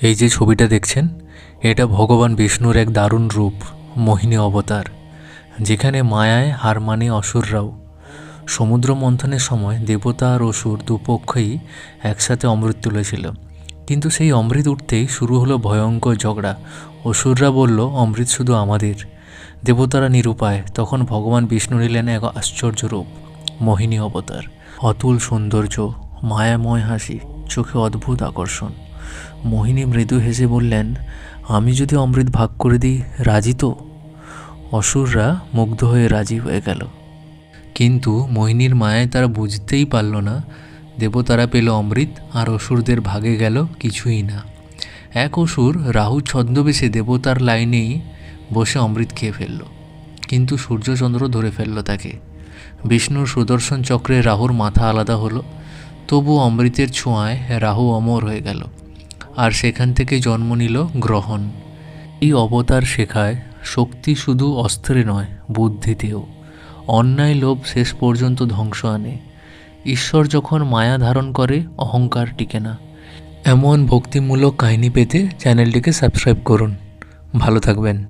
এই যে ছবিটা দেখছেন, এটা ভগবান বিষ্ণুর এক দারুণ রূপ, মোহিনী অবতার, যেখানে মায়ায় হার মানে অসুররাও। সমুদ্র মন্থনের সময় দেবতা আর অসুর দুপক্ষই একসাথে অমৃত তুলেছিল, কিন্তু সেই অমৃত উঠতেই শুরু হলো ভয়ঙ্কর ঝগড়া। অসুররা বলল, অমৃত শুধু আমাদের। দেবতারা নিরুপায়। তখন ভগবান বিষ্ণু নিলেন এক আশ্চর্য রূপ, মোহিনী অবতার। অতুল সৌন্দর্য, মায়াময় হাসি, চোখে অদ্ভুত আকর্ষণ। মোহিনী মৃদু হেসে বললেন, আমি যদি অমৃত ভাগ করে দিই, রাজি তো? অসুররা মুগ্ধ হয়ে রাজি হয়ে গেল। কিন্তু মোহিনীর মায়ায় তারা বুঝতেই পারল না, দেবতারা পেল অমৃত আর অসুরদের ভাগে গেল কিছুই না। এক অসুর রাহু ছদ্মবেশে দেবতার লাইনেই বসে অমৃত খেয়ে ফেলল, কিন্তু সূর্যচন্দ্র ধরে ফেলল তাকে। বিষ্ণুর সুদর্শন চক্রে রাহুর মাথা আলাদা হলো, তবু অমৃতের ছোঁয়ায় রাহু অমর হয়ে গেল, আর সেখান থেকে জন্ম নিল গ্রহণ। এই অবতার শেখায়, শক্তি শুধু অস্ত্রে নয়, বুদ্ধিতেও। অন্যায় লোভ শেষ পর্যন্ত ধ্বংস আনে। ঈশ্বর যখন মায়া ধারণ করে, অহংকার টিকে না। এমন ভক্তিমূলক কাহিনী পেতে চ্যানেলটিকে সাবস্ক্রাইব করুন। ভালো থাকবেন।